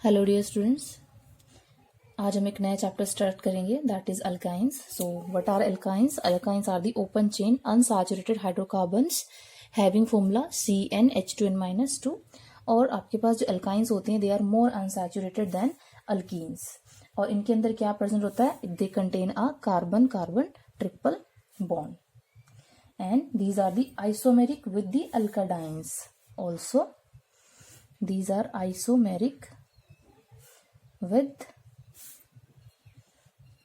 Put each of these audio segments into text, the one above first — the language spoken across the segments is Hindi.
हेलो डियर स्टूडेंट्स, आज हम एक नया चैप्टर स्टार्ट करेंगे that is alkynes. So what are alkynes? Alkynes are the open chain unsaturated hydrocarbons having formula CnH2n-2. और आपके पास जो अल्काइंस होते हैं they are more unsaturated than alkenes. और इनके अंदर क्या प्रेजेंट होता है? They contain a carbon carbon triple bond and these are the isomeric with the alkadines also. These are isomeric with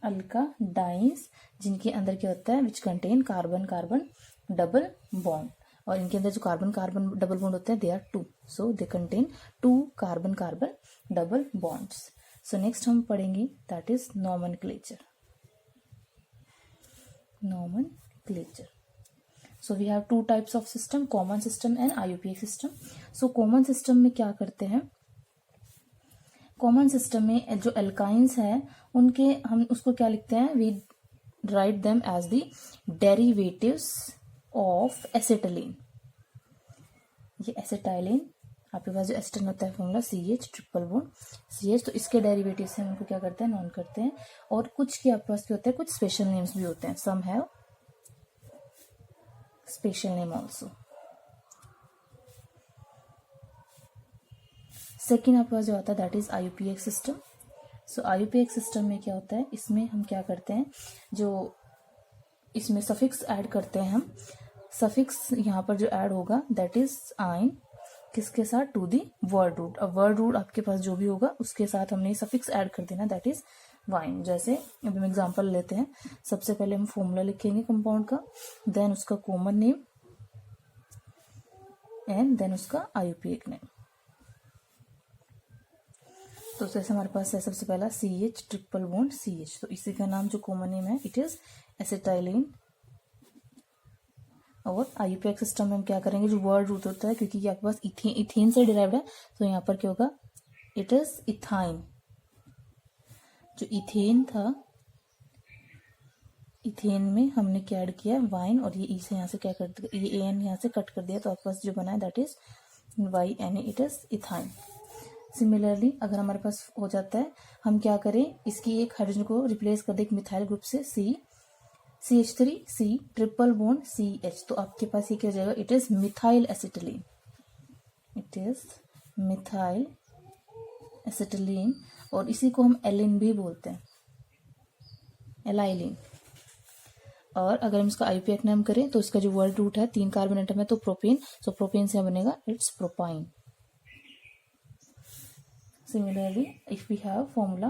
alkadines जिनके अंदर क्या होता है which contain carbon carbon double bond. और इनके अंदर जो कार्बन कार्बन डबल बॉन्ड होते हैं they are two, so they contain two carbon carbon double bonds. So next हम पढ़ेंगे that is nomenclature. So we have two types of system, common system and IUPAC system. So common system में क्या करते हैं? कॉमन सिस्टम में जो अल्काइंस हैं उनके हम उसको क्या लिखते हैं? We write them as the derivatives of acetylene. ये एसिटाइलिन, आपके पास जो एसिटिलीन होता है formula CH triple bond CH, तो इसके डेरिवेटिव से हम उनको क्या करते हैं? नॉन करते हैं. और कुछ के आपके पास क्या होता है? कुछ स्पेशल नेम्स भी होते हैं. Some have special name also. Second आपके पास जो आता है that is IUPAC system. So IUPAC system में क्या होता है? इसमें हम क्या करते हैं? जो इसमें सफिक्स ऐड करते हैं हम. सफिक्स यहाँ पर जो ऐड होगा दैट इज आइन. किसके साथ? To the word root. अब वर्ड रूट आपके पास जो भी होगा उसके साथ हमने सफिक्स ऐड कर देना दैट इज वाइन. जैसे अब हम एग्जांपल लेते हैं. सबसे पहले हम फॉर्मूला लिखेंगे कंपाउंड का, देन उसका कॉमन नेम एंड देन उसका IUPAC नेम. तो जैसे हमारे पास है सबसे पहला CH ट्रिपल बॉन्ड CH, तो इसी का नाम जो कॉमन नेम है इट इज एसिटाइलिन. और IUPAC सिस्टम में हम क्या करेंगे? जो वर्ड रूट होता है, क्योंकि ये आपके पास इथेन से डिराइव्ड है, तो यहाँ पर क्या होगा? It is ethyne. जो इथेन था, इथेन में हमने क्या ऐड किया? वाइन. और ये ई से यहाँ से क्या कर दिया? ये AN यहाँ से कट कर दिया, तो आपके पास जो बना है that is YNA. It is ethyne. Similarly अगर हमारे पास हो जाता है, हम क्या करें? इसकी एक हाइड्रोजन को रिप्लेस कर दे एक मिथाइल ग्रुप से CH3C ट्रिपल बॉन्ड CH, तो आपके पास ये क्या हो जाएगा? It is methyl acetylene. It is methyl acetylene. और इसी को हम एलिन भी बोलते हैं, एलाइलिन. और अगर हम इसका IUPAC नाम करें तो इसका जो वर्ड रूट है 3 कार्बन एटम है, तो प्रोपेन. सो प्रोपेन से बनेगा it's propyne. Similarly, if we have formula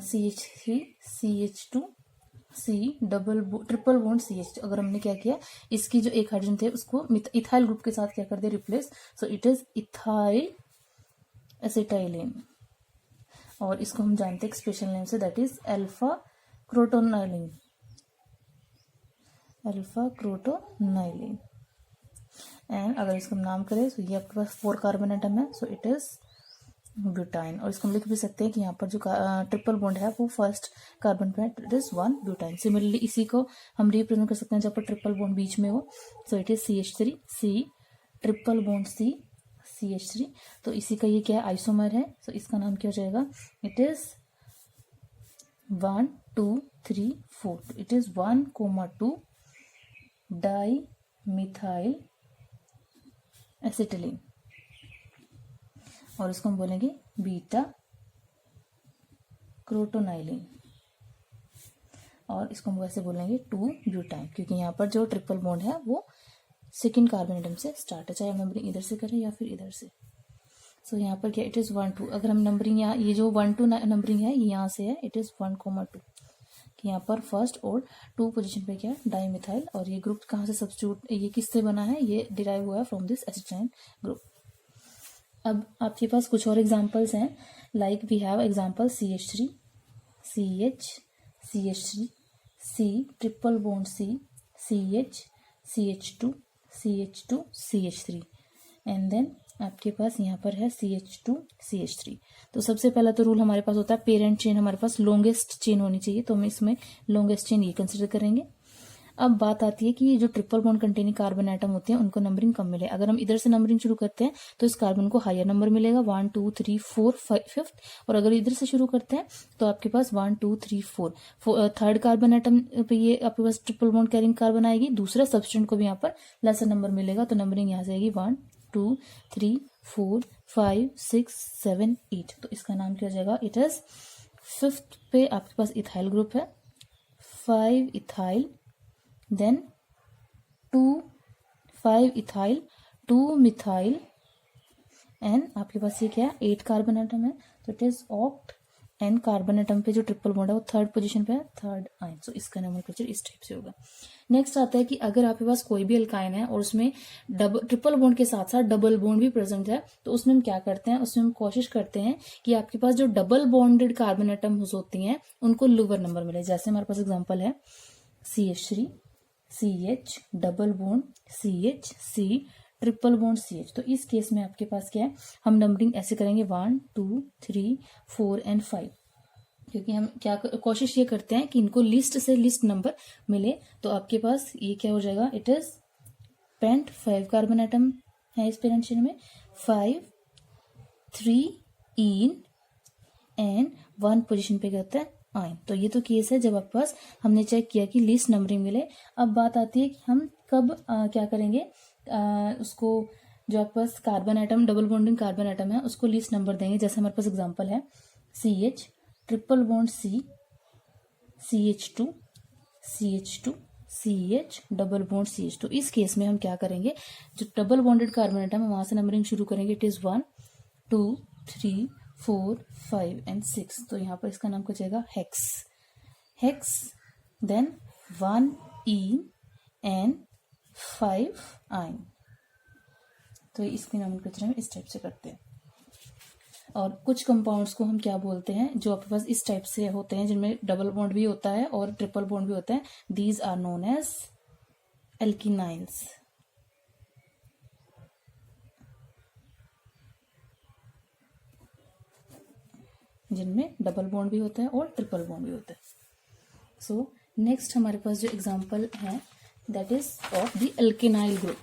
CH3 CH2C triple bond CH, अगर हमने क्या किया? इसकी जो एक हाइड्रोजन थे उसको इथाइल ग्रुप के साथ क्या कर दिया? Replace. So it is ethyl acetylene. और इसको हम जानते हैं स्पेशल नेम से that is alpha crotonylene. Alpha crotonylene. And अगर इसको हम नाम करें तो ये आपके पास 4 कार्बन एटम है, सो इट इज ब्यूटाइन. और इसको हम लिख भी सकते हैं कि यहाँ पर जो ट्रिपल बॉन्ड है वो फर्स्ट कार्बन पे इट इज 1 ब्यूटाइन. सिमिलरली इसी को हम रिप्रेजेंट कर सकते हैं जब पर ट्रिपल बॉन्ड बीच में हो, सो it is CH3C triple bond CH3. तो इसी का ये क्या है? आइसोमर है. सो इसका नाम क्या हो जाएगा? It is 1 2 3 4. It is 1,2 di methyl acetylene. और इसको हम बोलेंगे बीटा क्रोटोनाइलिन. और इसको हम वैसे बोलेंगे 2 ब्यूटाइन, क्योंकि यहाँ पर जो ट्रिपल बॉन्ड है वो सेकेंड कार्बन एटम से स्टार्ट है, चाहे हम नंबरिंग इधर से करें या फिर इधर से. सो यहाँ पर क्या? It is 1 2. अगर हम नंबरिंग यहाँ ये जो 1 2 नंबरिंग है ये यहाँ से है, इट इज 1,2. कि यहाँ पर फर्स्ट और 2 पोजीशन पे क्या? Di methyl. और ये ग्रुप कहाँ से सब्स्टिट्यूट, ये किससे बना है? ये डिराइव हुआ है फ्रॉम दिस एसिटाइन ग्रुप. अब आपके पास कुछ और एग्जांपल्स हैं. Like we have example CH3 CH CH3 C triple bond C CH CH2 CH2 CH3. And then आपके पास यहाँ पर है CH2 CH3. तो सबसे पहला तो रूल हमारे पास होता है पेरेंट चेन हमारे पास लॉन्गेस्ट चेन होनी चाहिए, तो हम इसमें लॉन्गेस्ट चेन ये कंसिडर करेंगे. अब बात आती है कि ये जो triple bond containing carbon atom होते हैं उनको नंबरिंग कम मिले। अगर हम इधर से नंबरिंग शुरू करते हैं तो इस कार्बन को हायर नंबर मिलेगा 1 2 3 4 5 और अगर इधर से शुरू करते हैं तो आपके पास 1 2 3 4 थर्ड कार्बन एटम पे ये आपके पास ट्रिपल बॉन्ड कैरिंग कार्बन आएगी, दूसरा सब्सटेंट को भी यहाँ पर लेसर नंबर मिलेगा, तो नंबरिंग यहाँ से आएगी 1 2 3 4 5 6 7 8। तो इसका नाम क्या हो जाएगा, इट इज फिफ्थ पे आपके पास इथाइल ग्रुप है, 5 ethyl, then 5 ethyl 2 methyl and आपके पास ये क्या है 8 कार्बन एटम है, तो it is oct and carbon atom पे जो ट्रिपल बॉन्ड है वो थर्ड पोजीशन पे है, थर्ड आयन। सो इसका नोमेनक्लेचर इस टाइप से होगा। नेक्स्ट आता है कि अगर आपके पास कोई भी अल्काइन है और उसमें ट्रिपल बॉन्ड के साथ साथ डबल बॉन्ड भी प्रेजेंट है, तो उसमें हम क्या करते हैं, उसमें हम कोशिश करते हैं कि आपके पास जो डबल बॉन्डेड कार्बन एटम होती हैं उनको लोअर नंबर मिले। जैसे हमारे पास एग्जाम्पल है CH3 CH double bond CH C triple bond CH। तो इस केस में आपके पास क्या है, हम नंबरिंग ऐसे करेंगे 1 2 3 4 एंड 5, क्योंकि हम क्या कोशिश ये करते हैं कि इनको लिस्ट से लिस्ट नंबर मिले। तो आपके पास ये क्या हो जाएगा, it is pent 5 carbon atom है इस पेरेंट चेन में, 5 3 इन एंड 1 पोजीशन पे क्या होता है आयन। तो ये तो केस है जब आपके पास हमने चेक किया कि लिस्ट नंबरिंग मिले। अब बात आती है कि हम कब क्या करेंगे, उसको जो आपके पास carbon atom double bonding carbon atom है उसको लिस्ट नंबर देंगे। जैसे हमारे पास एग्जांपल है CH triple bond C CH2 CH2 CH double bond CH। तो इस केस में हम क्या करेंगे, जो डबल बॉन्डेड कार्बन एटम है वहां से नंबरिंग शुरू करेंगे, इट इज 1 2 3 4 5 एंड 6। तो यहाँ पर इसका नाम क्या जाएगा hex, then 1 en and 5 yne. तो इसके नोमेनक्लेचर हम इस टाइप से करते हैं। और कुछ कंपाउंड्स को हम क्या बोलते हैं जो आपके पास इस टाइप से होते हैं, जिनमें डबल बॉन्ड भी होता है और ट्रिपल बॉन्ड भी होता है, दीज आर नोन एज एल्किनाइल्स। जिनमें डबल बॉन्ड भी होता है और ट्रिपल बॉन्ड भी होता है। सो नेक्स्ट हमारे पास जो एग्जांपल है that is of the alkenyl group.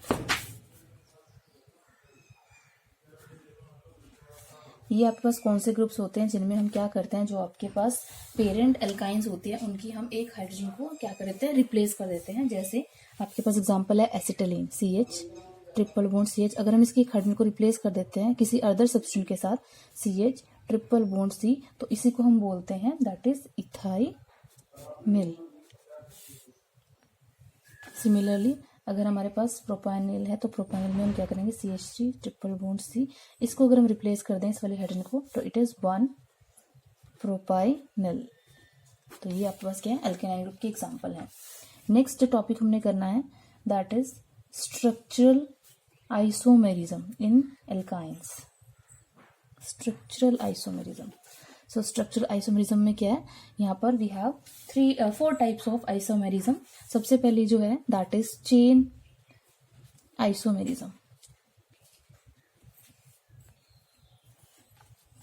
ये आपके पास कौन से ग्रुप्स होते हैं जिनमें हम क्या करते हैं, जो आपके पास पेरेंट एल्काइंस होती है उनकी हम एक हाइड्रोजन को क्या कर देते हैं, रिप्लेस कर देते हैं। जैसे आपके पास एग्जांपल है acetylene CH triple bond CH। अगर हम इसकी एक हाइड्रोजन को रिप्लेस कर देते हैं किसी अदर सब्सटेंट के साथ CH ट्रिपल बॉन्ड C, तो इसी को हम बोलते हैं दैट इज इथाइमिल। सिमिलरली अगर हमारे पास प्रोपाइनिल है तो प्रोपाइनिल में हम क्या करेंगे CH3 ट्रिपल बॉन्ड C, इसको अगर हम रिप्लेस कर दें इस वाले हाइड्रोजन को तो इट इज 1 प्रोपाइनिल। तो ये आपके पास क्या है, एल्केनाइल ग्रुप के एग्जांपल है। नेक्स्ट टॉपिक हमने करना है that is structural isomerism in alkynes. Structural isomerism. So structural isomerism में क्या है, यहाँ पर we have 4 types of isomerism. सबसे पहली जो है that is chain isomerism.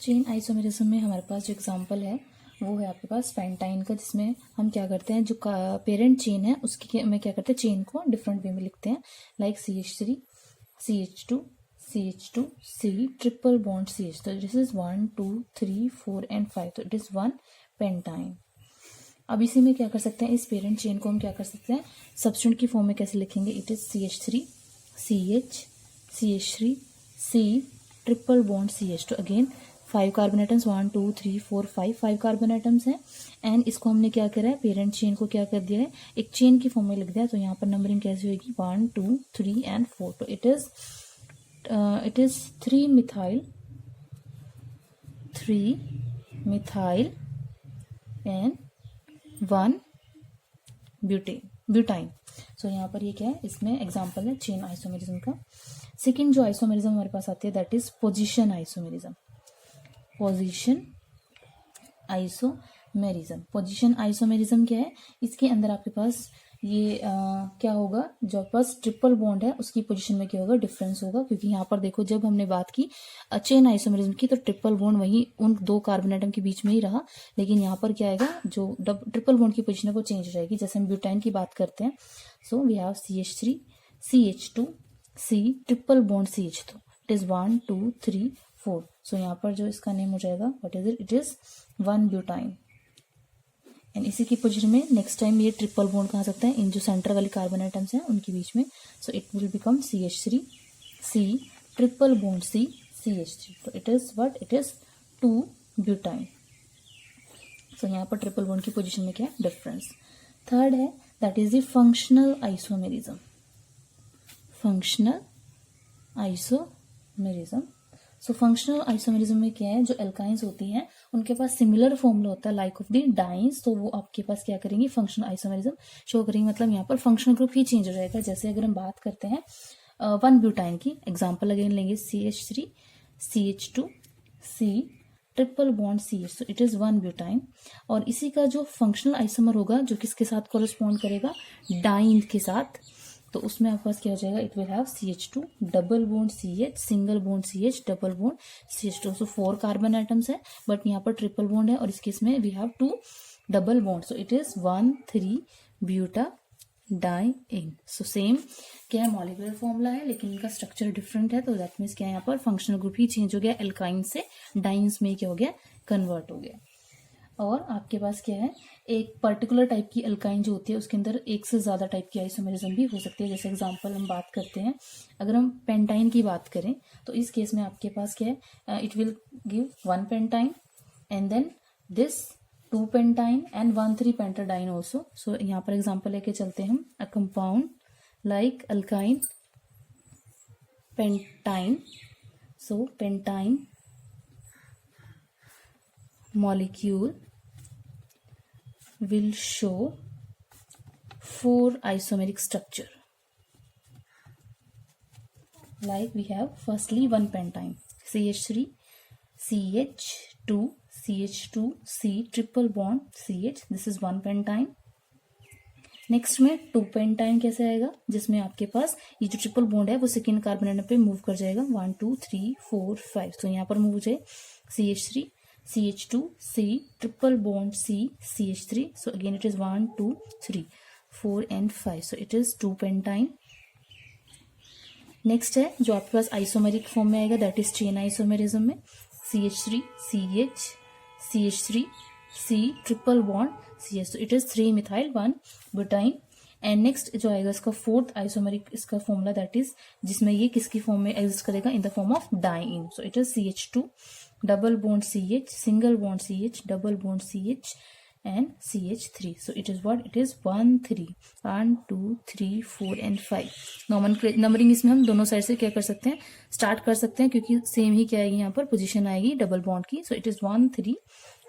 Chain isomerism में हमारे पास जो एग्जांपल है वो है आपके पास पेंटाइन का, जिसमें हम क्या करते हैं, जो पेरेंट चेन है उसकी में क्या करते हैं, चेन को डिफरेंट वे में लिखते हैं, like CH3 CH2 CH2 C triple bond CH। तो दिस इज 1 2 3 4 एंड 5, तो इट इज 1 पेंटाइन। अब इसी में क्या कर सकते हैं, इस पेरेंट चेन को हम क्या कर सकते हैं, सब्स्टिट्यूट की फॉर्म में कैसे लिखेंगे, it is CH3 CH CH3 C triple bond CH। तो again 5 carbon atoms 1 2 3 4 5 carbon atoms हैं एंड इसको हमने क्या करा है, पेरेंट चेन को क्या कर दिया है, एक चेन की फॉर्म में लिख दिया। तो यहाँ पर नंबरिंग कैसे होगी 1 2 3 एंड 4। तो it is 3 methyl and 1 butyne. So यहाँ पर ये क्या है, इसमें एग्जांपल है चेन आइसोमेरिज्म का। सेकंड जो आइसोमेरिज्म हमारे पास आती है that is position isomerism. Position isomerism क्या है, इसके अंदर आपके पास ये क्या होगा, जो पास ट्रिपल बॉन्ड है उसकी पोजीशन में क्या होगा, डिफरेंस होगा। क्योंकि यहाँ पर देखो जब हमने बात की चेन आइसोमेरिज्म की तो ट्रिपल बॉन्ड वही उन दो कार्बन एटम के बीच में ही रहा, लेकिन यहाँ पर क्या आएगा, जो ट्रिपल बॉन्ड की पोजीशन है वो चेंज हो जाएगी। जैसे हम ब्यूटाइन की बात करते हैं, so we have CH3 CH2 C triple bond CH2, it is 1 2 3 4। So यहाँ पर जो इसका नेम हो जाएगा, what is it, it is 1 butyne. And इसी की पोजीशन में नेक्स्ट टाइम ये ट्रिपल बॉन्ड कहा सकते हैं इन जो सेंटर वाली कार्बन आइटम्स हैं उनके बीच में। So it will become CH3 C triple bond C CH3। तो it is what, it is 2 butyne. So यहाँ पर ट्रिपल बॉन्ड की पोजीशन में क्या है, डिफरेंस। थर्ड है that is the functional isomerism. Functional isomerism. So functional isomerism में क्या है, जो एल्काइंस होती हैं उनके पास सिमिलर फॉर्मूला होता है लाइक ऑफ द डाइंस, तो वो आपके पास क्या करेंगी, फंक्शनल आइसोमेरिज्म शो करेंगे। मतलब यहाँ पर फंक्शनल ग्रुप ही चेंज हो जाएगा। जैसे अगर हम बात करते हैं 1 ब्यूटाइन की, एग्जाम्पल अगेन लेंगे CH3 CH2 C triple bond CH, तो इट इज 1 ब्यूटाइन। और इसी का जो फंक्शनल आइसोमर होगा जो किसके साथ कोरिस्पॉन्ड करेगा, डाइन के साथ, तो उसमें आपके पास क्या हो जाएगा, it will have CH2 double bond CH single bond CH double bond CH2। So 4 carbon atoms है बट यहाँ पर ट्रिपल बॉन्ड है और इस केस में we have 2 double bond, so it is 1 3 butadiene. So same क्या है, मॉलिक्यूलर फॉर्मूला है लेकिन इनका स्ट्रक्चर डिफरेंट है। तो दैट मीन्स क्या है, यहाँ पर फंक्शनल ग्रुप ही चेंज हो गया, एल्काइन से डाइन्स में क्या हो गया, कन्वर्ट हो गया। और आपके पास क्या है, एक पर्टिकुलर टाइप की अल्काइन जो होती है उसके अंदर एक से ज्यादा टाइप की आइसोमेरिज्म भी हो सकती है। जैसे एग्जांपल हम बात करते हैं, अगर हम पेंटाइन की बात करें तो इस केस में आपके पास क्या है, it will give 1 pentyne and then this 2 pentyne and 1 3 pentadiene also. So यहाँ पर एग्जाम्पल लेके चलते हैं हम, a compound like alkyne pentyne. So pentyne molecule will show 4 isomeric structure. Like we have firstly 1 pentyne CH3 CH2 CH2 C triple bond CH, this is 1 pentyne। Next में 2 पेंटाइन कैसे आएगा, जिसमें आपके पास ये जो ट्रिपल बॉन्ड है वो सेकेंड कार्बन एटम पे मूव कर जाएगा, 1 2 3 4 5। तो यहाँ पर मूव हो जाए CH3 CH2 C triple bond C CH3, so again it is 1 2 3 4 and 5, so it is 2 pentyne। Next है जो आपके पास आइसोमेरिक फॉर्म में आएगा, दैट इज चेन आइसोमेरिज्म में CH3 CH CH3 C triple bond CH, so it is 3 methyl 1 butyne. And next जो आएगा इसका फोर्थ आइसोमेरिक इसका फॉर्मूला, दैट इज जिसमें ये किसकी फॉर्म में एग्जिस्ट करेगा, in the form of diene. So it is CH2 double bond CH single bond CH double bond CH and CH3, so it is what, it is 1 3 1 2 3 4 and 5। Numbering इसमें हम दोनों साइड से क्या कर सकते हैं, स्टार्ट कर सकते हैं, क्योंकि सेम ही क्या आएगी यहाँ पर पोजीशन आएगी डबल बॉन्ड की। सो इट इज 1 3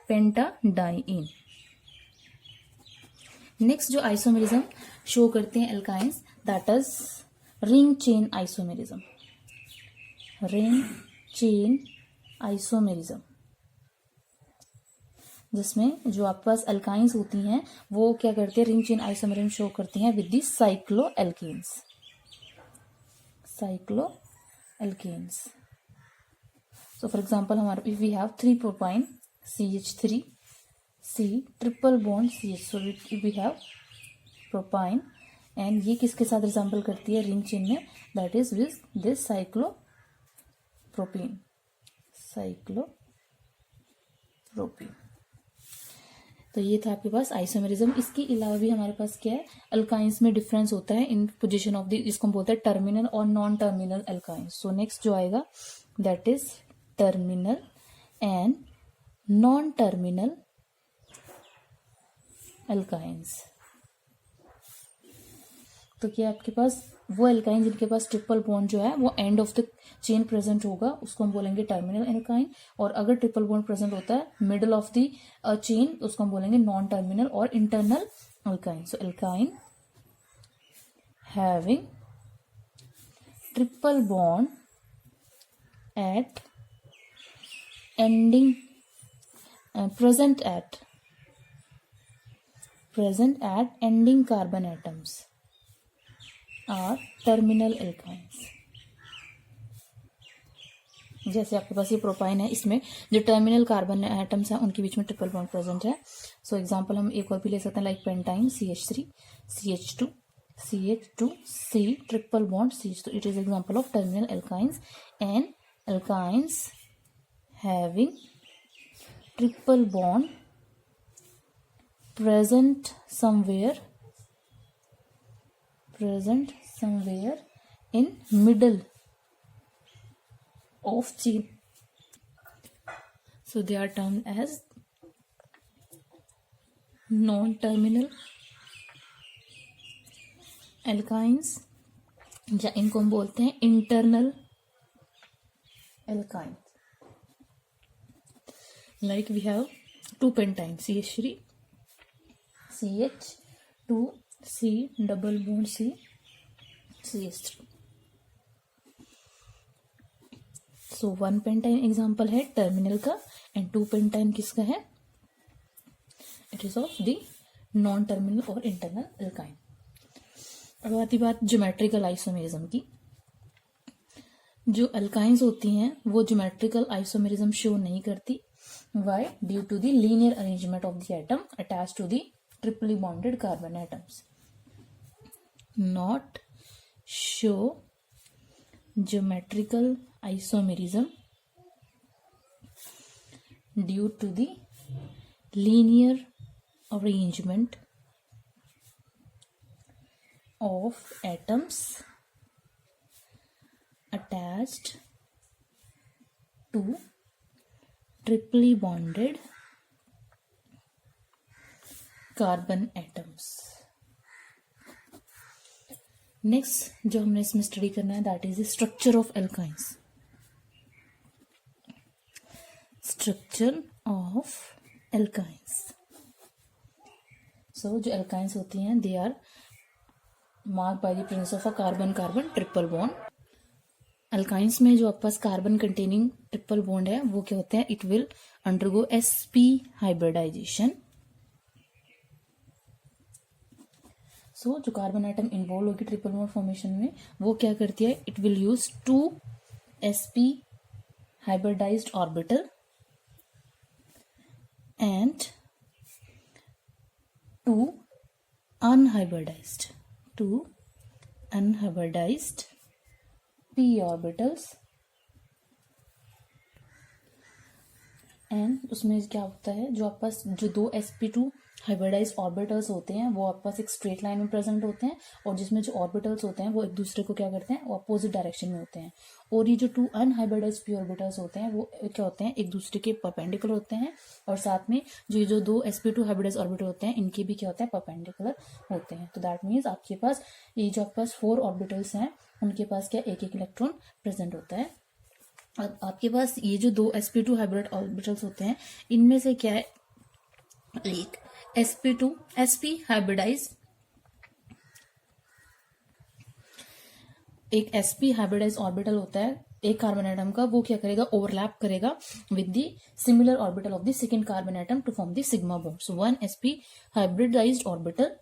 पेंटाडाइन। नेक्स्ट जो आइसोमेरिज्म शो करते हैं alkynes, that is ring chain isomerism. Ring chain isomerism, जिसमें जो आपके पास अल्काइंस होती हैं वो क्या करते हैं, रिंग चेन आइसोमेरिज्म शो करती हैं with the cyclo alkenes. Cyclo alkenes, so for example हमारे if we have 3 propyne CH3 C triple bond CH, so we have propyne and ये किसके साथ रिजेंबल करती है रिंग चेन में, that is with this cyclopropene. Cyclopropene, तो ये था आपके पास आइसोमेरिज्म। इसके अलावा भी हमारे पास क्या है, अल्काइंस में डिफरेंस होता है इन पोजीशन ऑफ द, इसको हम बोलते हैं टर्मिनल और non terminal alkynes. So next जो आएगा that is terminal and non terminal alkynes. तो क्या आपके पास वो एल्काइन जिनके पास ट्रिपल बॉन्ड जो है वो end of the chain present होगा उसको हम बोलेंगे टर्मिनल एल्काइन, और अगर ट्रिपल बॉन्ड प्रेजेंट होता है मिडल ऑफ द चेन उसको हम बोलेंगे नॉन टर्मिनल और internal alkyne. So alkyne having triple bond at ending present at present at ending carbon atoms are terminal alkynes. जैसे आपके पास ये प्रोपाइन है, इसमें जो टर्मिनल कार्बन एटम्स हैं उनके बीच में ट्रिपल बॉन्ड प्रेजेंट है. सो एग्जांपल हम एक और भी ले सकते हैं, like pentyne CH3 CH2 CH2 C triple bond CH2. It is example of terminal alkynes. And alkynes having triple bond present somewhere in middle of chain, so they are termed as non-terminal alkynes, या इनको हम बोलते हैं internal alkynes. Like we have 2-pentyne CH3 CH2 C double bond C CH3. So 1-pentyne example है टर्मिनल का, एंड 2-pentyne किसका है? It is of the non terminal और इंटरनल एल्काइन. अब आती बात ज्योमेट्रिकल आइसोमेरिज्म की. जो एल्काइंस होती हैं वो ज्योमेट्रिकल आइसोमेरिज्म शो नहीं करती. Why? Due to the linear arrangement of the atom attach to the triply bonded carbon atoms. Not show geometrical isomerism due to the linear arrangement of atoms attached to triply bonded carbon atoms. Next जो हमने इसमें स्टडी करना है that is the structure of alkynes. Structure of alkynes. So जो एल्काइंस होती हैं they are marked by the presence of a carbon carbon triple bond. Alkynes में जो आपके पास कार्बन कंटेनिंग ट्रिपल बॉन्ड है वो क्या होते हैं? It will undergo sp hybridisation. So जो कार्बन आइटम इन्वॉल्व होगी ट्रिपल बॉन्ड फॉर्मेशन में वो क्या करती है? It will use 2 sp hybridized orbital and 2 unhybridized p orbitals. And उसमें क्या होता है, जो आपके पास जो 2 sp2 हाइब्रिडाइज्ड ऑर्बिटल्स होते हैं वो आपके पास एक स्ट्रेट लाइन में प्रेजेंट होते हैं, और जिसमें जो ऑर्बिटल्स होते हैं वो एक दूसरे को क्या करते हैं? वो अपोजिट डायरेक्शन में होते हैं. और ये जो 2 अनहाइब्रिडाइज्ड p ऑर्बिटल्स होते हैं वो क्या होते हैं? एक दूसरे के परपेंडिकुलर होते हैं, और साथ में जो 2 sp2 हाइब्रिडाइज्ड ऑर्बिटल होते हैं इनके भी क्या होता है? परपेंडिकुलर होते हैं. तो दैट मीन्स आपके पास ये जो आपके पास 4 ऑर्बिटल्स हैं उनके पास क्या एक इलेक्ट्रॉन प्रेजेंट होता है. अब आपके पास ये जो 2 sp2 हाइब्रिड ऑर्बिटल्स होते हैं इनमें से क्या है? एक sp हाइब्रिडाइज, एक sp हाइब्रिडाइज ऑर्बिटल होता है एक कार्बन एटम का, वो क्या करेगा? ओवरलैप करेगा with the similar orbital of the second carbon atom to form the sigma bond. So 1 sp hybridized orbital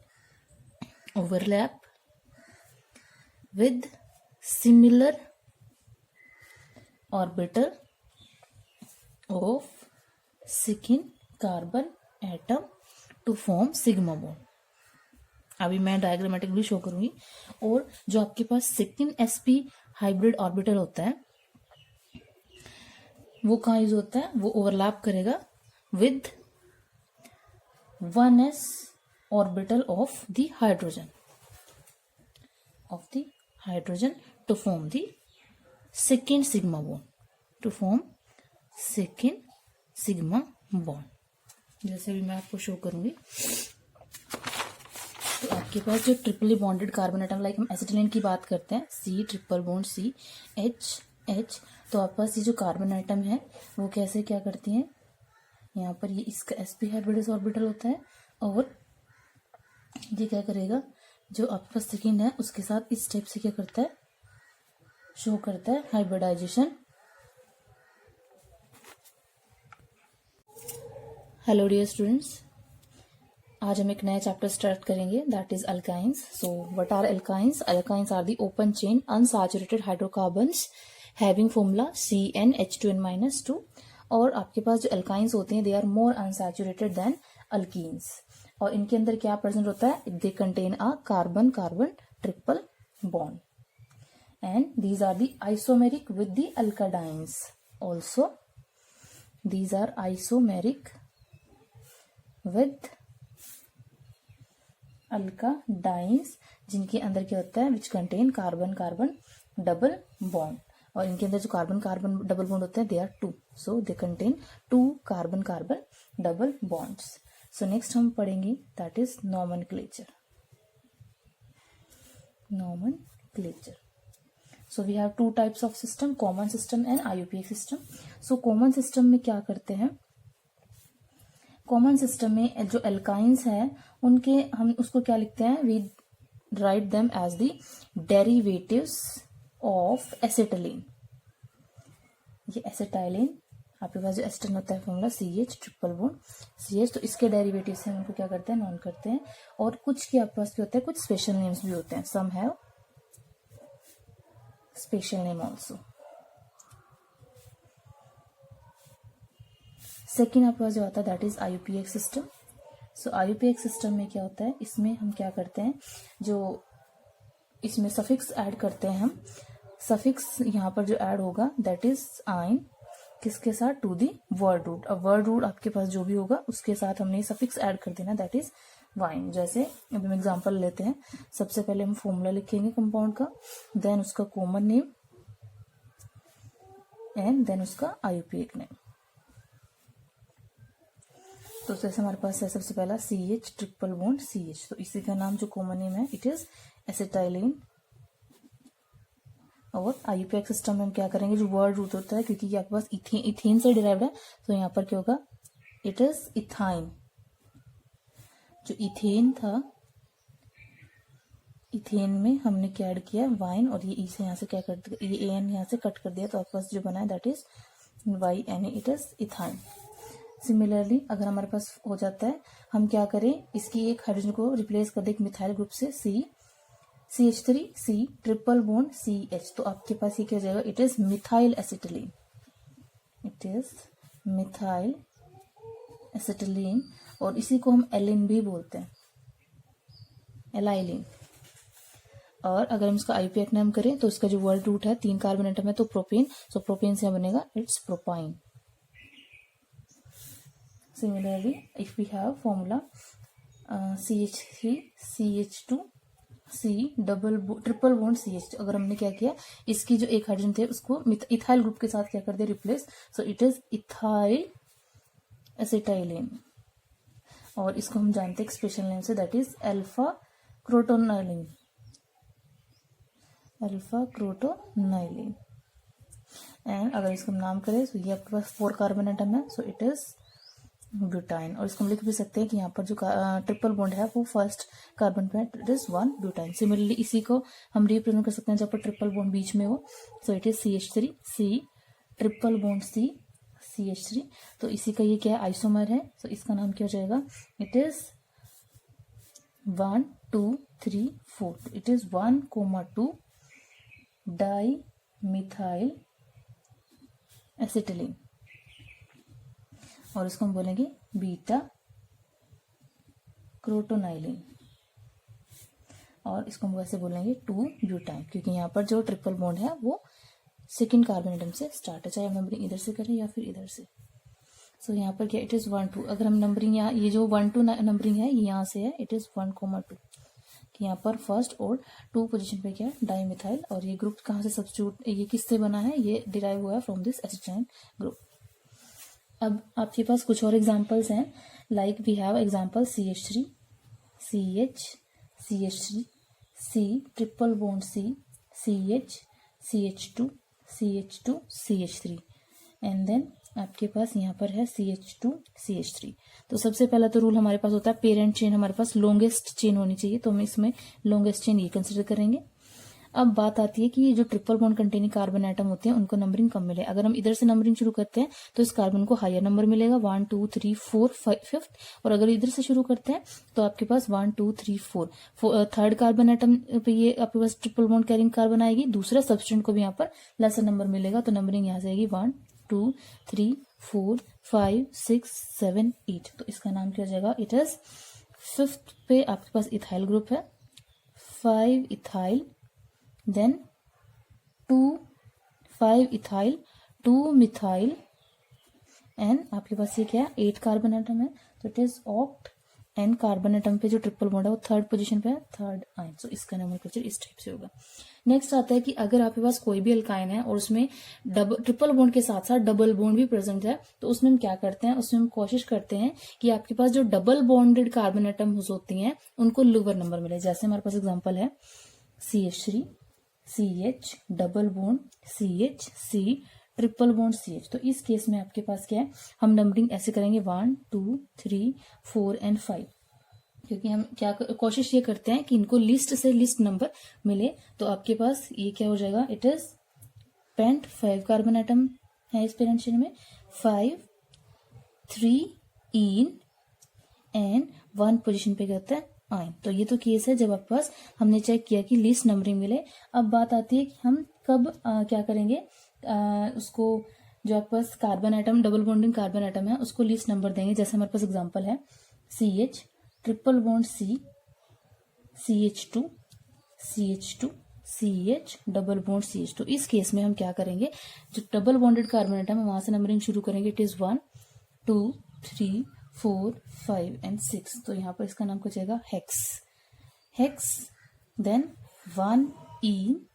overlap with similar orbital of second carbon atom to form sigma bond. अभी मैं डायग्रामेटिकली शो करूंगी. और जो आपके पास सेकेंड sp हाइब्रिड ऑर्बिटल होता है वो कहाँ यूज होता है? वो ओवरलैप करेगा with 1s orbital of the hydrogen to form the second sigma bond, जैसे भी मैं आपको शो करूंगी. तो आपके पास जो ट्रिपली बॉन्डेड कार्बन एटम, लाइक हम एसिटिलीन की बात करते हैं C triple bond C H, तो आपके पास ये जो कार्बन आइटम है वो कैसे क्या करती हैं? यहाँ पर ये इसका sp हाइब्रिडाइज्ड ऑर्बिटल होता है, और ये क्या करेगा? जो आपके पास सेकेंड है उसके साथ इस टाइप से क्या करता है? शो करता है हाइब्रिडाइजेशन. हेलो डियर स्टूडेंट्स, आज हम एक नया चैप्टर स्टार्ट करेंगे, that is alkynes. So what are alkynes? Alkynes are the open chain unsaturated hydrocarbons having formula CnH2n-2. और आपके पास जो अल्काइंस होते हैं they are more unsaturated than alkenes. और इनके अंदर क्या प्रेजेंट होता है? They contain a carbon carbon triple bond and these are the isomeric with the alkadines also. These are isomeric with alkadines जिनके अंदर क्या होता है? which contain carbon carbon double bond. और इनके अंदर जो कार्बन कार्बन डबल बॉन्ड होते हैं they are 2, so they contain 2 carbon carbon double bonds. so next हम पढ़ेंगे that is nomenclature. So we have two types of system, common system and IUPAC system. So common system में क्या करते हैं? common system में जो alkynes है उनके हम उसको क्या लिखते हैं? we write them as the derivatives of acetylene. ये acetylene आपके पास जो एसिटन होता है formula CH triple bond CH, तो इसके डेरिवेटिव से हम उनको क्या करते हैं? नॉन करते हैं. और कुछ के आपके पास क्या होता है? कुछ स्पेशल नेम्स भी होते हैं. Some have special name also. Second आपके पास जो आता है that is IUPAC system. So IUPAC system में क्या होता है? इसमें हम क्या करते हैं? जो इसमें सफिक्स ऐड करते हैं हम. सफिक्स यहाँ पर जो ऐड होगा दैट इज आइन. किसके साथ? To the word root. अब वर्ड रूट आपके पास जो भी होगा उसके साथ हमने सफिक्स ऐड कर देना, दैट इज वाइन. जैसे अब हम एग्जांपल लेते हैं. सबसे पहले हम फॉर्मूला लिखेंगे कंपाउंड का, देन उसका कॉमन नेम एंड देन उसका IUPAC नेम. तो जैसे हमारे पास है सबसे पहला CH ट्रिपल बॉन्ड CH, तो इसी का नाम जो कॉमन नेम है इट इज एसिटाइलिन. और IUPAC सिस्टम में हम क्या करेंगे? जो वर्ड रूट होता है, क्योंकि ये आपके पास इथेन से डिराइव्ड है, तो यहाँ पर क्या होगा? It is ethyne. जो इथेन था, इथेन में हमने क्या ऐड किया? वाइन. और ये से यहाँ से क्या कर दिया? ये AN यहाँ से कट कर दिया, तो आपके पास जो बना है that is YNA, it is ethyne. Similarly अगर हमारे पास हो जाता है, हम क्या करें? इसकी एक हाइड्रोजन को रिप्लेस कर दे मिथाइल ग्रुप से CH3C ट्रिपल बॉन्ड CH, तो आपके पास ये क्या हो जाएगा? It is methyl acetylene. It is methyl acetylene. और इसी को हम एलिन भी बोलते हैं, एलाइलिन. और अगर हम इसका IUPAC नाम करें तो इसका जो वर्ड रूट है 3 कार्बन एटम है, तो प्रोपेन. सो प्रोपेन से बनेगा it's propyne. Similarly if we have formula CH3CH2C double triple bond CH, अगर हमने क्या किया? इसकी जो एक हाइड्रोजन थे उसको इथाइल ग्रुप के साथ क्या कर दिया? Replace. So it is ethyl acetylene. और इसको हम जानते हैं एक स्पेशल नेम से, that is alpha crotonylene. Alpha crotonylene. And अगर इसको हम नाम करें तो ये आपके पास 4 कार्बन एटम है, सो इट इज ब्यूटाइन. और इसको हम लिख भी सकते हैं कि यहाँ पर जो ट्रिपल बॉन्ड है वो फर्स्ट कार्बन पे, इट इज 1 ब्यूटाइन. सिमिलरली इसी को हम रिप्रेजेंट कर सकते हैं जब पर ट्रिपल बॉन्ड बीच में हो, सो it is CH3C triple bond CH3. तो इसी का ये क्या है? आइसोमर है. तो इसका नाम क्या हो जाएगा? It is 1 2 3 4. It is 1,2 di methyl acetylene. और इसको हम बोलेंगे बीटा क्रोटोनाइलिन. और इसको हम वैसे बोलेंगे 2 ब्यूटाइन, क्योंकि यहाँ पर जो ट्रिपल बॉन्ड है वो सेकेंड कार्बन एटम से स्टार्ट है, चाहे हम नंबरिंग इधर से करें या फिर इधर से. सो यहाँ पर क्या? It is 1 2. अगर हम नंबरिंग यहाँ ये जो 1 2 नंबरिंग है ये यहाँ से है, इट इज 1,2. यहाँ पर फर्स्ट और 2 पोजीशन पे क्या है? डाईमिथाइल. और ये ग्रुप कहाँ से सब्स्टिट्यूट, ये किससे बना है? ये डिराइव हुआ है फ्रॉम दिस एसिटाइन ग्रुप. अब आपके पास कुछ और एग्जांपल्स हैं, like we have example CH3 CH CH3 C triple bond C CH CH2 CH2 CH3 and then आपके पास यहाँ पर है CH2 CH3. तो सबसे पहला तो रूल हमारे पास होता है पेरेंट चेन हमारे पास लॉन्गेस्ट चेन होनी चाहिए, तो हम इसमें लॉन्गेस्ट चेन ये कंसिडर करेंगे. अब बात आती है कि ये जो triple bond containing carbon atom होते हैं उनको नंबरिंग कम मिले। अगर हम इधर से नंबरिंग शुरू करते हैं तो इस कार्बन को हायर नंबर मिलेगा 1 2 3 4 5 और अगर इधर से शुरू करते हैं तो आपके पास 1 2 3 4 थर्ड कार्बन एटम पे ये आपके पास ट्रिपल बॉन्ड कैरिंग कार्बन आएगी, दूसरा सब्सटेंट को भी यहाँ पर लेसर नंबर मिलेगा तो नंबरिंग यहाँ से आएगी 1 2 3 4 5 6 7 8। तो इसका नाम क्या हो जाएगा, इट इज फिफ्थ पे आपके पास इथाइल ग्रुप है 5 ethyl, then 2 5 ethyl 2 methyl and आपके पास ये क्या है 8 कार्बन एटम है तो it is oct and carbon atom पे जो ट्रिपल बॉन्ड है वो थर्ड पोजीशन पे है, थर्ड आयन। सो इसका नोमेनक्लेचर इस टाइप से होगा। नेक्स्ट आता है कि अगर आपके पास कोई भी अल्काइन है और उसमें ट्रिपल बॉन्ड के साथ साथ डबल बॉन्ड भी प्रेजेंट है तो उसमें हम क्या करते हैं, उसमें हम कोशिश करते हैं कि आपके पास जो डबल बॉन्डेड कार्बन एटम्स होती हैं उनको लोअर नंबर मिले। जैसे हमारे पास एग्जाम्पल है CH3 CH double bond CH C triple bond CH। तो इस केस में आपके पास क्या है, हम नंबरिंग ऐसे करेंगे 1 2 3 4 एंड 5, क्योंकि हम क्या कोशिश ये करते हैं कि इनको लिस्ट से लिस्ट नंबर मिले। तो आपके पास ये क्या हो जाएगा, it is pent 5 carbon atom है इस पेरेंट चेन में, 5 3 इन एंड 1 पोजीशन पे क्या होता है आयन। तो ये तो केस है जब आपके पास हमने चेक किया कि लिस्ट नंबरिंग मिले। अब बात आती है कि हम कब क्या करेंगे, उसको जो आपके पास carbon atom double bonding carbon atom है उसको लिस्ट नंबर देंगे। जैसे हमारे पास एग्जांपल है CH triple bond C CH2 CH2 CH double bond CH। तो इस केस में हम क्या करेंगे, जो डबल बॉन्डेड कार्बन एटम है वहां से नंबरिंग शुरू करेंगे। It is 1 2 3 4 5 and 6। तो यहाँ पर इसका नाम हो जाएगा hex, then 1 en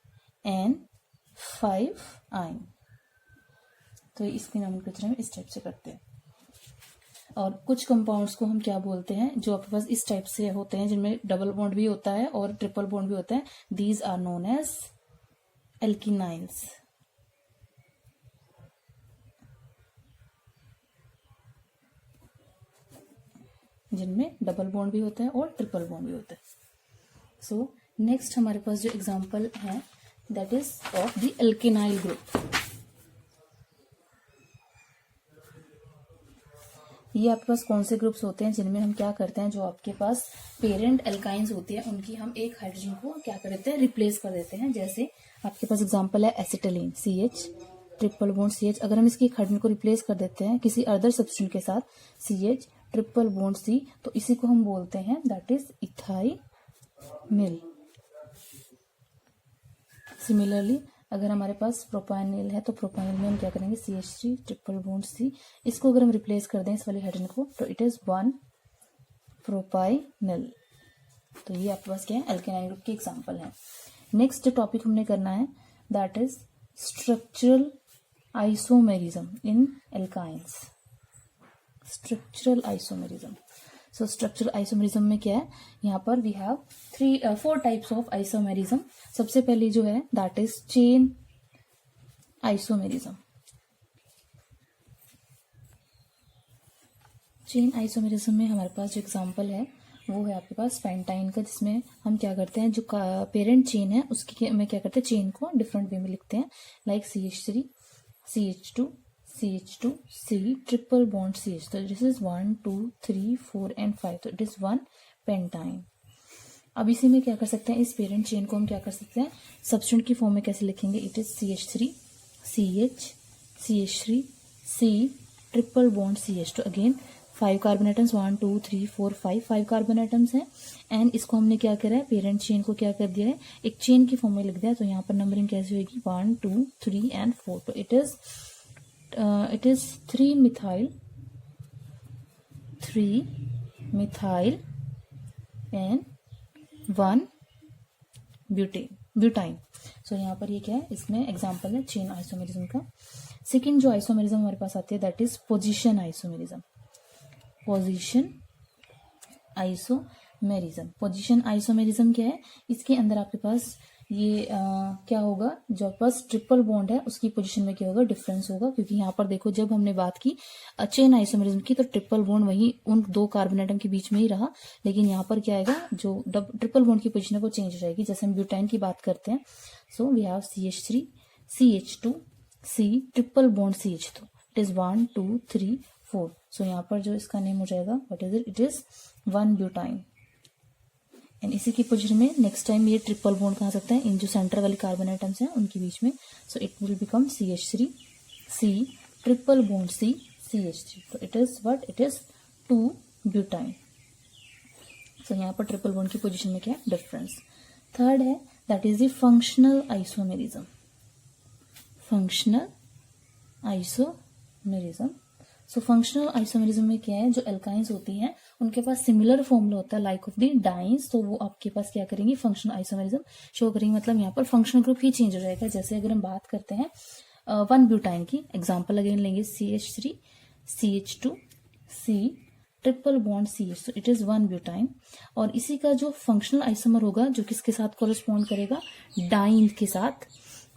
and 5 yne. तो इसके नोमेनक्लेचर हम इस टाइप से करते हैं। और कुछ कंपाउंड्स को हम क्या बोलते हैं जो आपके पास इस टाइप से होते हैं जिनमें डबल बॉन्ड भी होता है और ट्रिपल बॉन्ड भी होता है, दीज आर नोन एज एल्किनाइल्स। जिनमें डबल बॉन्ड भी होता है और ट्रिपल बॉन्ड भी होता है। सो नेक्स्ट हमारे पास जो एग्जांपल है that is of the alkenyl group. ये आपके पास कौन से ग्रुप्स होते हैं जिनमें हम क्या करते हैं, जो आपके पास पेरेंट एल्काइंस होती है उनकी हम एक हाइड्रोजन को क्या कर देते हैं, रिप्लेस कर देते हैं। जैसे आपके पास एग्जांपल है acetylene CH triple bond CH। अगर हम इसकी एक हाइड्रोजन को रिप्लेस कर देते हैं किसी अदर सब्स्टेंट के साथ CH ट्रिपल बॉन्ड C, तो इसी को हम बोलते हैं दैट इज इथाइनिल। सिमिलरली अगर हमारे पास प्रोपाइनिल है तो प्रोपाइनिल में हम क्या करेंगे CH3 ट्रिपल बॉन्ड C। इसको अगर हम रिप्लेस कर दें इस वाली हाइड्रोजन को तो इट इज 1 प्रोपाइनिल। तो ये आपके पास क्या है, एल्केनाइल ग्रुप के एग्जांपल है। नेक्स्ट जो टॉपिक हमने करना है that is structural isomerism in alkynes. Structural isomerism. So structural isomerism में क्या है, यहाँ पर we have 4 types of isomerism. सबसे पहली जो है that is chain isomerism. Chain isomerism में हमारे पास जो एग्जांपल है वो है आपके पास पेंटाइन का, जिसमें हम क्या करते हैं जो पेरेंट चेन है उसकी में क्या करते हैं चेन को डिफरेंट वे में लिखते हैं, like CH3 CH2 CH2 C triple bond CH। तो दिस इज 1 2 3 4 एंड 5। तो इट इज 1 पेंटाइन। अब इसी में क्या कर सकते हैं, इस पेरेंट चेन को हम क्या कर सकते हैं सब्स्टेंट की फॉर्म में कैसे लिखेंगे, it is CH3 CH CH3 C triple bond CH। तो again 5 carbon atoms 1 2 3 4 5 carbon atoms हैं एंड इसको हमने क्या करा है, पेरेंट चेन को क्या कर दिया है एक चेन की फॉर्म में लिख दिया। तो यहाँ पर नंबरिंग कैसे होगी 1 2 3 एंड 4। तो it is 3 methyl and 1 butyne. So यहाँ पर ये क्या है, इसमें एग्जांपल है चेन आइसोमेरिज्म का। सेकेंड जो आइसोमेरिज्म हमारे पास आती है that is position isomerism. Position isomerism क्या है, इसके अंदर आपके पास ये क्या होगा, जो आपके पास ट्रिपल बॉन्ड है उसकी पोजीशन में क्या होगा, डिफरेंस होगा। क्योंकि यहाँ पर देखो जब हमने बात की चेन आइसोमेरिज्म की तो ट्रिपल बॉन्ड वही उन दो कार्बन एटम के बीच में ही रहा, लेकिन यहाँ पर क्या आएगा, जो ट्रिपल बॉन्ड की पोजीशन है वो चेंज हो जाएगी। जैसे हम ब्यूटाइन की बात करते हैं, so we have CH3 CH2 C triple bond CH2, it is 1 2 3 4। So यहाँ पर जो इसका नेम हो जाएगा, what is it is 1 butyne. And इसी की पोजीशन में नेक्स्ट टाइम ये ट्रिपल बॉन्ड कहा सकते हैं इन जो सेंटर वाली कार्बन एटम्स हैं उनके बीच में। So it will become CH3 C triple bond C CH3। तो it is what, it is 2 butyne. So यहाँ पर ट्रिपल बॉन्ड की पोजीशन में क्या है, डिफरेंस। थर्ड है that is the functional isomerism. Functional isomerism. So functional isomerism में क्या है, जो एल्काइंस होती हैं उनके पास सिमिलर फॉर्मूला होता है लाइक ऑफ द डाइंस, तो वो आपके पास क्या करेंगे, फंक्शनल आइसोमेरिज्म शो करेंगे। मतलब यहाँ पर फंक्शनल ग्रुप ही चेंज हो जाएगा। जैसे अगर हम बात करते हैं 1 ब्यूटाइन की, एग्जांपल अगेन लेंगे CH3 CH2 C triple bond CH, तो इट इज 1 ब्यूटाइन। और इसी का जो फंक्शनल आइसोमर होगा जो किसके साथ कॉरेस्पॉन्ड करेगा, डाइन के साथ,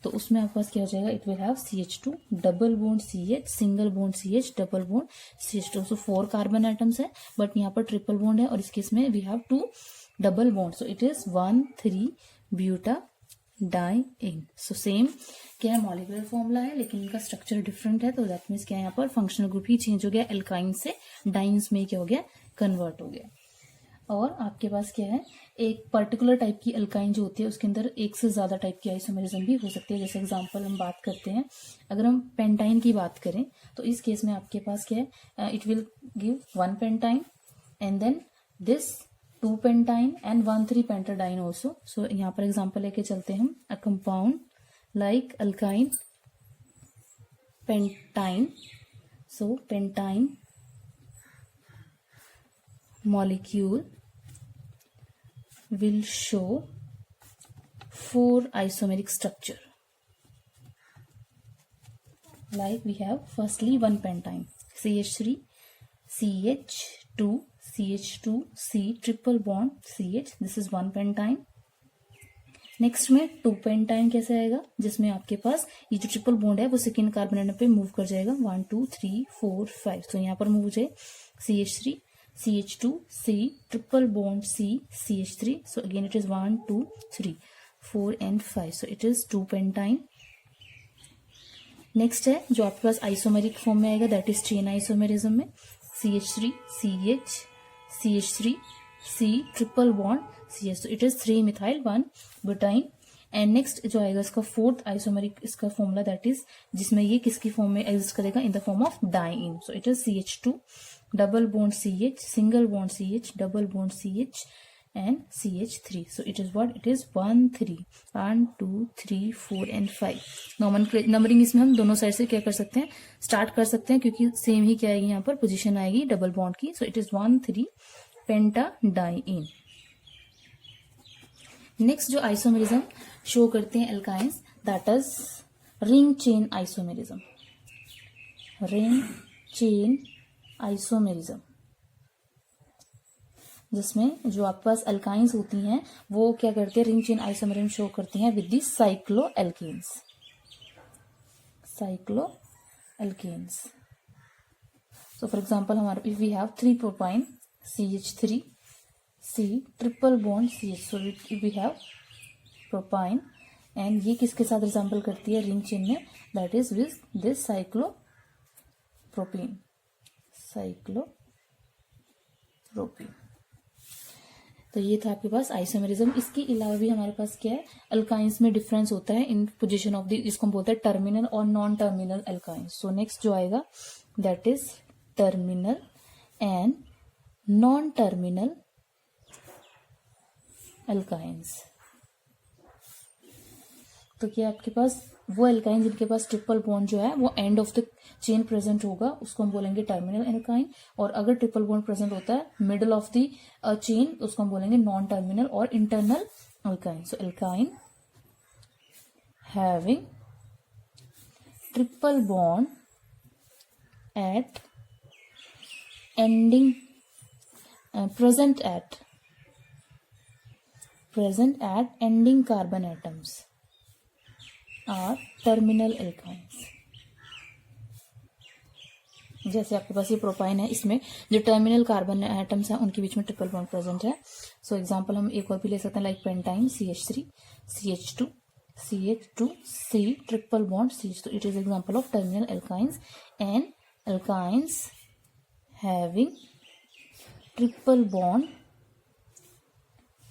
तो उसमें आपके पास क्या हो जाएगा, it will have CH2 double bond CH single bond CH double bond CH2। So 4 carbon atoms है बट यहाँ पर ट्रिपल बॉन्ड है और इस केस में we have 2 double bond, so it is 1 3 butadiene. So same क्या है, मॉलिक्यूलर फॉर्मूला है लेकिन इनका स्ट्रक्चर डिफरेंट है, तो दैट मीन्स क्या है, यहाँ पर फंक्शनल ग्रुप ही चेंज हो गया, एल्काइन से डाइन्स में क्या हो गया, कन्वर्ट हो गया। और आपके पास क्या है, एक पर्टिकुलर टाइप की अल्काइन जो होती है उसके अंदर एक से ज्यादा टाइप की आइसोमेरिज्म भी हो सकती है। जैसे एग्जांपल हम बात करते हैं, अगर हम पेंटाइन की बात करें तो इस केस में आपके पास क्या है, it will give 1 pentyne and then this 2 pentyne and 1 3 pentadiene also. So यहाँ पर एग्जाम्पल लेके चलते हैं हम, a compound like alkyne pentyne. So pentyne molecule will show 4 isomeric structure, like we have firstly 1 pentyne CH3 CH2 CH2 C triple bond CH, this is 1 pentyne। Next में 2 पेंटाइन कैसे आएगा, जिसमें आपके पास ये जो ट्रिपल बॉन्ड है वो सेकेंड कार्बन एटम पे मूव कर जाएगा, 1 2 3 4 5। तो यहाँ पर मूव हो जाए CH3 CH2 C triple bond C CH3, so again it is 1 2 3 4 and 5, so it is 2 pentyne। Next है जो आपके पास आइसोमेरिक फॉर्म में आएगा, दैट इज चेन आइसोमेरिज्म में CH3 CH CH3 C triple bond CH, so it is 3 methyl 1 butane। And next जो आएगा इसका फोर्थ आइसोमेरिक इसका फॉर्मूला, दैट इज जिसमें ये किसकी फॉर्म में एग्जिस्ट करेगा, in the form of diene. So it is CH2 double bond CH single bond CH double bond CH and CH3। So it is what, it is 1 3 1 2 3 4 and 5। Numbering इसमें हम दोनों साइड से क्या कर सकते हैं, स्टार्ट कर सकते हैं, क्योंकि सेम ही क्या आएगी यहाँ पर पोजिशन आएगी डबल बॉन्ड की। सो इट इज 1 3 पेंटाडाइन। नेक्स्ट जो आइसोमेरिज्म शो करते हैं alkynes, that is ring chain isomerism. Ring chain isomerism, जिसमें जो आपके पास अल्काइंस होती हैं वो क्या करते हैं, रिंग चेन आइसोमेरिज्म शो करती हैं with the cyclo alkenes. Cyclo alkenes, so for example हमारे if we have 3 propyne CH3 C triple bond CH, so we have propyne and ये किसके साथ रिजेंबल करती है रिंग चेन में, that is with this cyclopropene. Cyclopropene, तो ये था आपके पास आइसोमेरिज्म। इसके अलावा भी हमारे पास क्या है, अल्काइंस में डिफरेंस होता है इन पोजीशन ऑफ द, इसको हम बोलते हैं टर्मिनल और non terminal alkynes. So next जो आएगा that is terminal and non terminal alkynes. तो क्या आपके पास वो एल्काइन जिनके पास ट्रिपल बॉन्ड जो है वो end of the chain present होगा उसको हम बोलेंगे टर्मिनल एल्काइन, और अगर ट्रिपल बॉन्ड प्रेजेंट होता है मिडल ऑफ द चेन उसको हम बोलेंगे नॉन टर्मिनल और internal alkyne. So alkyne having triple bond at ending present at present at ending carbon atoms are terminal alkynes. जैसे आपके पास ये प्रोपाइन है, इसमें जो टर्मिनल कार्बन एटम्स हैं उनके बीच में ट्रिपल बॉन्ड प्रेजेंट है. सो एग्जांपल हम एक और भी ले सकते हैं, like pentyne CH3 CH2 CH2 C triple bond CH2. It is example of terminal alkynes. And alkynes having triple bond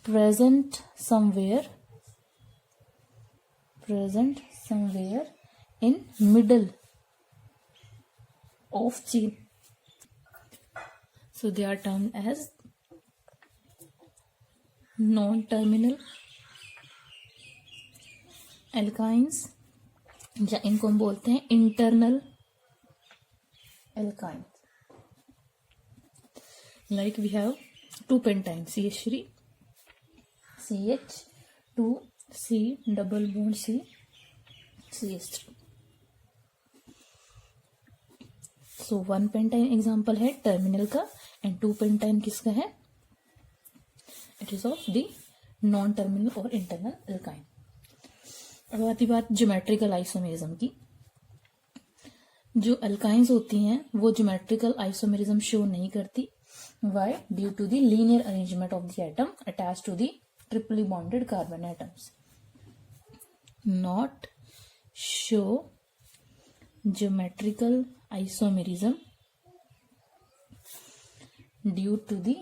present somewhere in middle of chain, so they are termed as non-terminal alkynes, या इनको हम बोलते हैं internal alkynes. Like we have 2-pentyne CH3 CH2 C double bond C CH3. So 1-pentyne example है टर्मिनल का, एंड 2-pentyne किसका है? It is of the non terminal और इंटरनल एल्काइन. अब आती बात ज्योमेट्रिकल आइसोमेरिज्म की. जो एल्काइंस होती हैं वो ज्योमेट्रिकल आइसोमेरिज्म शो नहीं करती. Why? Due to the linear arrangement of the atom attached to the triply bonded carbon atoms. Not show geometrical isomerism due to the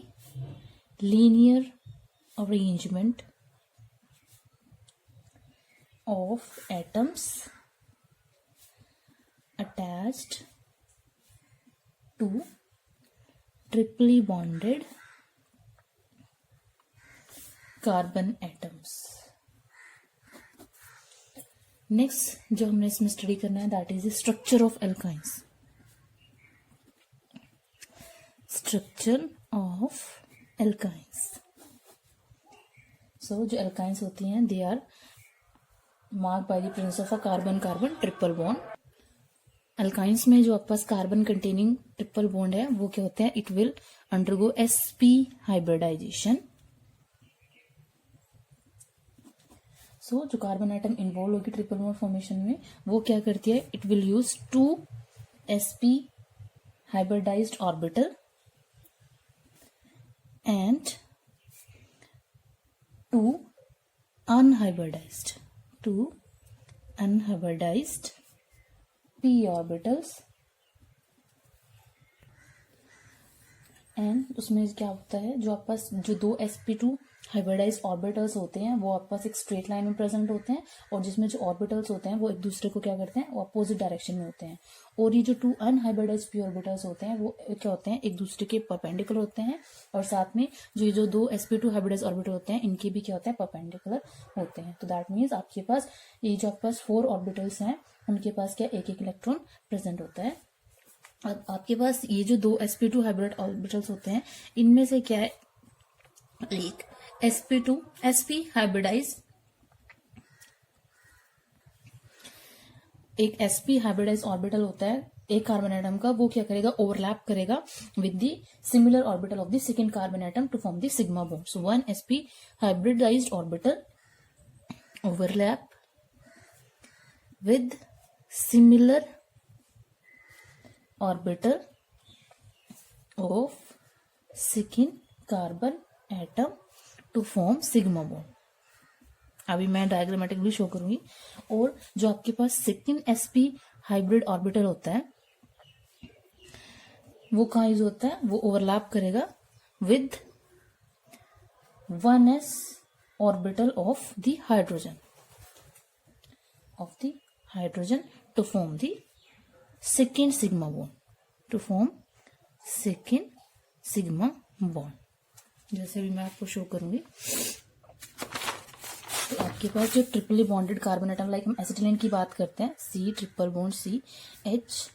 linear arrangement of atoms attached to triply bonded carbon atoms. Next जो हमने इसमें स्टडी करना है that is structure of alkynes. Structure of alkynes. So जो एल्काइंस होती हैं they are marked by the presence of a carbon carbon triple bond. Alkynes में जो आपके पास कार्बन कंटेनिंग ट्रिपल बॉन्ड है वो क्या होते हैं? It will undergo sp hybridisation. So जो कार्बन आइटम इन्वॉल्व होगी ट्रिपल बॉन्ड फॉर्मेशन में वो क्या करती है? It will use 2sp hybridised orbital and 2 unhybridised p orbitals. And उसमें क्या होता है, जो आपके पास जो 2 sp2 हाइब्रिडाइज्ड ऑर्बिटल्स होते हैं वो आपके पास एक स्ट्रेट लाइन में प्रेजेंट होते हैं, और जिसमें जो ऑर्बिटल्स होते हैं वो एक दूसरे को क्या करते हैं? वो अपोजिट डायरेक्शन में होते हैं. और ये जो 2 अनहाइब्रिडाइज्ड p ऑर्बिटल्स होते हैं वो क्या होते हैं? एक दूसरे के परपेंडिकुलर होते हैं. और साथ में जो 2 sp2 हाइब्रिडाइज्ड ऑर्बिटल होते हैं इनके भी क्या होते हैं? परपेंडिकुलर होते हैं. तो दैट मीन्स आपके पास ये जो आपके पास 4 ऑर्बिटल्स हैं उनके पास क्या एक इलेक्ट्रॉन प्रेजेंट होता है. अब आपके पास ये जो 2 sp2 हाइब्रिड ऑर्बिटल्स होते हैं इनमें से क्या है? एक sp हाइब्रिडाइज, एक sp हाइब्रिडाइज ऑर्बिटल होता है एक कार्बन एटम का, वो क्या करेगा? ओवरलैप करेगा with the similar orbital of the second carbon atom to form the sigma bond. So 1 sp hybridized orbital overlap with similar orbital of second carbon atom to form sigma bond. अभी मैं डायग्रामेटिकली शो करूंगी. और जो आपके पास सेकेंड sp हाइब्रिड ऑर्बिटल होता है वो कहाँ यूज होता है? वो ओवरलैप करेगा with 1s orbital of the hydrogen to form the second sigma bond, जैसे भी मैं आपको शो करूंगी. तो आपके पास जो ट्रिपली बॉन्डेड कार्बन एटम, लाइक हम एसिटिलीन की बात करते हैं, C triple bond C H